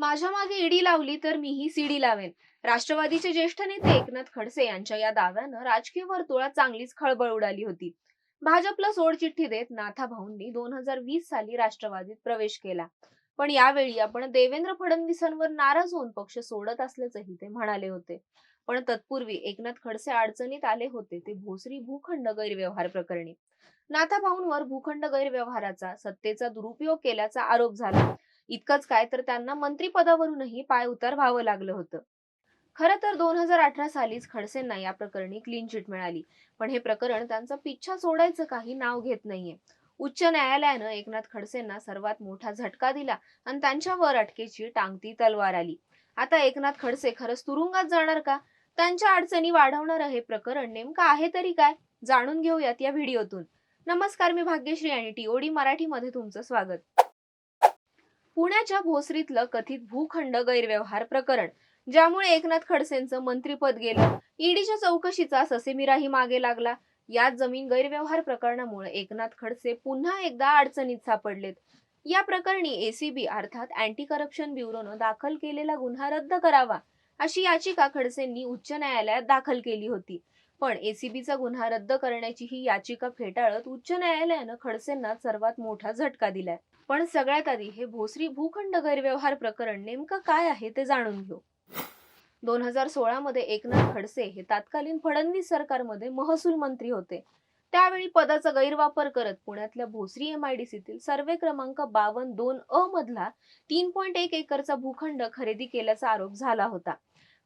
माझ्या मागे ईडी लावली तर मीही सीडी लावेन. राष्ट्रवादीचे ज्येष्ठ नेते एकनाथ खडसे यांच्या या दाव्यानं राजकीय वर्तुळात चांगलीच खळबळ उडाली होती. भाजपला सोडचिठ्ठी देत नाथाभाऊंनी 2020 साली राष्ट्रवादीत प्रवेश केला. पण यावेळी आपण देवेंद्र फडणवीसांवर नाराज होऊन पक्ष सोडत असल्याचंही ते म्हणाले होते. पण तत्पूर्वी एकनाथ खडसे अडचणीत आले होते ते भोसरी भूखंड गैरव्यवहार प्रकरणी. नाथाभाऊंवर भूखंड गैरव्यवहाराचा सत्तेचा दुरुपयोग केल्याचा आरोप झाला. इतकंच काय तर त्यांना मंत्रिपदावरूनही पायउतार व्हावं लागलं होतं. खरं तर 2018 सालीच खडसेंना या प्रकरणी क्लीन चिट मिळाली. पण हे प्रकरण त्यांचा पिच्छा सोडायचं काही नाव घेत नाहीये. उच्च न्यायालयानं एकनाथ खडसेंना सर्वात मोठा झटका दिला आणि त्यांच्यावर अटकेची टांगती तलवार आली. आता एकनाथ खडसे खरंच तुरुंगात जाणार का? त्यांच्या अडचणी वाढवणारं हे प्रकरण नेमकं आहे तरी काय? जाणून घेऊयात या व्हिडिओतून. नमस्कार, मी भाग्यश्री आणि टीओडी मराठीमध्ये तुमचं स्वागत. पुण्याच्या भोसरीतलं कथित भूखंड गैरव्यवहार प्रकरण, ज्यामुळे एकनाथ खडसेंचं मंत्रिपद गेलं, ईडीच्या चौकशीचा ससेमिराही मागे लागला. यात जमीन गैरव्यवहार प्रकरणामुळे एकनाथ खडसे पुन्हा एकदा अडचणीत सापडलेत. या प्रकरणी एसीबी अर्थात अँटी करप्शन ब्युरोनं दाखल केलेला गुन्हा रद्द करावा अशी याचिका खडसेंनी उच्च न्यायालयात दाखल केली होती. पण एसीबीचा गुन्हा रद्द करण्याची ही याचिका फेटाळत उच्च न्यायालयानं खडसेंना सर्वात मोठा झटका दिलाय. पण सगळ्यात आधी हे भोसरी भूखंड गैरव्यवहार प्रकरण नेमकं काय आहे ते जाणून घेऊ. 2016 मध्ये एकनाथ खडसे हे तत्कालीन फडणवीस सरकारमध्ये महसूल मंत्री होते. त्यावेळी पदाचा गैरवापर करत पुण्यातल्या भोसरी एमआयडीसीतील सर्वे क्रमांक 52-2 मधला 3.1 एकरचा भूखंड खरेदी केल्याचा आरोप झाला होता.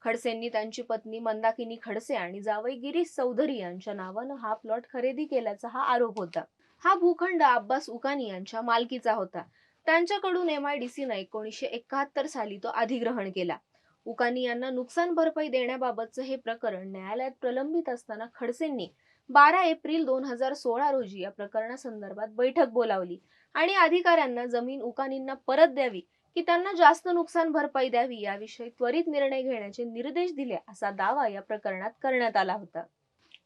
खडसेंनी त्यांची पत्नी मंदाकिनी खडसे आणि जावई गिरीश चौधरी यांच्या नावानं हा प्लॉट खरेदी केल्याचा हा आरोप होता. हा भूखंड अब्बास उकानी यांच्या मालकीचा होता. त्यांच्याकडून एमआयडीसीनं 1971 साली तो अधिग्रहण केला. उकानी यांना नुकसान भरपाई देण्याबाबतचं हे प्रकरण न्यायालयात प्रलंबित असताना खडसेंनी 12 एप्रिल 2016 रोजी या प्रकरणासंदर्भात बैठक बोलावली आणि अधिकाऱ्यांना जमीन उकानींना परत द्यावी की त्यांना जास्त नुकसान भरपाई द्यावी याविषयी त्वरित निर्णय घेण्याचे निर्देश दिले, असा दावा या प्रकरणात करण्यात आला होता.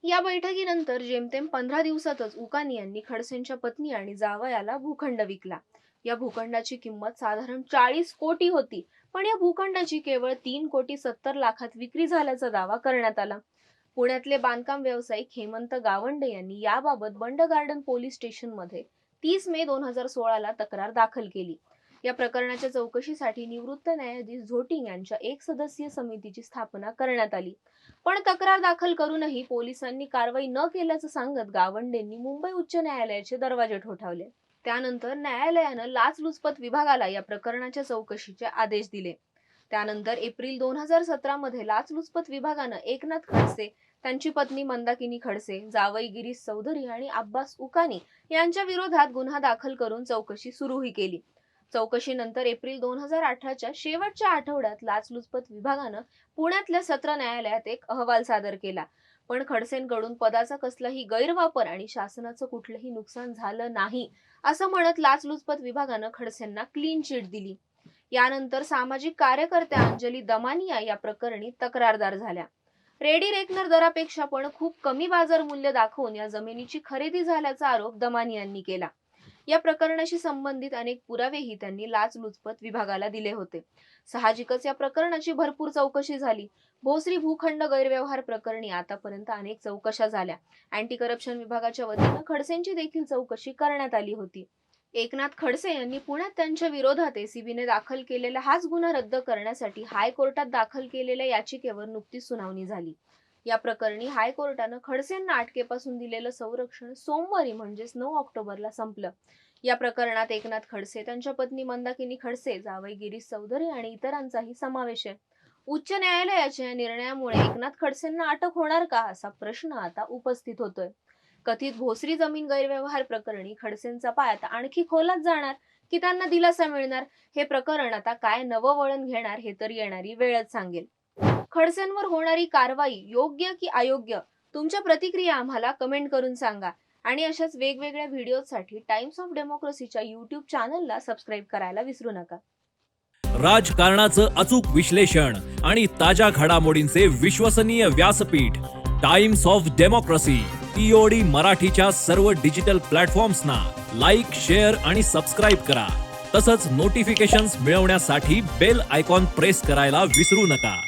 या बैठकीनंतर जेमतेम 15 दिवसातच उकानी यांनी खडसेंच्या पत्नी आणि जावयाला भूखंड विकला. या भूखंडाची किंमत साधारण 40 कोटी होती. पण या भूखंडाची केवळ 3,70,00,000 विक्री झाल्याचा दावा करण्यात आला. पुण्यातले बांधकाम व्यावसायिक हेमंत गावंडे यांनी याबाबत बंड गार्डन पोलीस स्टेशनमध्ये 30 मे 2016 ला तक्रार दाखल केली. या प्रकरणाच्या चौकशीसाठी निवृत्त न्यायाधीश झोटिंग यांच्या 1 सदस्यीय समितीची स्थापना करण्यात आली. पण तक्रार दाखल करूनही पोलिसांनी कारवाई न केल्याचं सांगत गावंडेंनी मुंबई उच्च न्यायालयाचे दरवाजे ठोठावले. त्यानंतर न्यायालयानं लाचलुचपत विभागाला या प्रकरणाच्या चौकशीचे आदेश दिले. त्यानंतर एप्रिल 2017 मध्ये लाचलुचपत विभागानं एकनाथ खडसे, त्यांची पत्नी मंदाकिनी खडसे, जावई गिरीश चौधरी आणि अब्बास उकानी यांच्या विरोधात गुन्हा दाखल करून चौकशी सुरूही केली. चौकशीनंतर एप्रिल 2018च्या शेवटच्या आठवड्यात लाचलुचपत विभागानं पुण्यातल्या सत्र न्यायालयात एक अहवाल सादर केला. पण खडसेंकडून पदाचा कसलाही गैरवापर आणि शासनाचं कुठलंही नुकसान झालं नाही असं म्हणत लाचलुचपत विभागानं खडसेंना क्लीन चिट दिली. यानंतर सामाजिक कार्यकर्त्या अंजली दमानिया या प्रकरणी तक्रारदार झाल्या. रेडी रेकनर दरापेक्षा पण खूप कमी बाजार मूल्य दाखवून या जमिनीची खरेदी झाल्याचा आरोप दमानियांनी केला. या प्रकरणाशी संबंधित अनेक पुरावेही त्यांनी लाचलुचपत विभागाला दिले होते. साहजिकच या प्रकरणाची भरपूर चौकशी झाली. भोसरी भूखंड गैरव्यवहार प्रकरणी आतापर्यंत अनेक चौकशा झाल्या. अँटी करप्शन विभागाच्या वतीनं खडसेंची देखील चौकशी करण्यात आली होती. एकनाथ खडसे यांनी पुण्यात त्यांच्या विरोधात एसीबीने दाखल केलेला हाच गुन्हा रद्द करण्यासाठी हायकोर्टात दाखल केलेल्या याचिकेवर नुकतीच सुनावणी झाली. या प्रकरणी हायकोर्टानं खडसेंना अटकेपासून दिलेलं संरक्षण सोमवारी म्हणजेच 9 ऑक्टोबरला संपलं. या प्रकरणात एकनाथ खडसे, त्यांच्या पत्नी मंदाकिनी खडसे, जावई गिरीश चौधरी आणि इतरांचाही समावेश आहे. उच्च न्यायालयाच्या या निर्णयामुळे एकनाथ खडसेंना अटक होणार का, असा प्रश्न आता उपस्थित होतोय. कथित भोसरी जमीन गैरव्यवहार प्रकरणी खडसेंचा पाय आता आणखी खोलात जाणार की त्यांना दिलासा मिळणार, हे प्रकरण आता काय नवं वळण घेणार हे तर येणारी वेळच सांगेल. खडसेंवर होणारी कारवाई योग्य की अयोग्य, तुमच्या प्रतिक्रिया आम्हाला कमेंट करून सांगा. आणि अशाच वेगवेगळ्या व्हिडिओसाठी टाइम्स ऑफ डेमोक्रेसीच्या YouTube चॅनलला सबस्क्राईब करायला विसरू नका. राजकारणाचं अचूक विश्लेषण आणि ताज्या घडामोडींचे विश्वसनीय व्यासपीठ टाइम्स ऑफ डेमोक्रेसी टीओडी मराठीच्या सर्व डिजिटल प्लॅटफॉर्म्सना लाईक, शेअर आणि सबस्क्राईब करा. तसंच नोटिफिकेशन्स मिळवण्यासाठी बेल आयकॉन प्रेस करायला विसरू नका.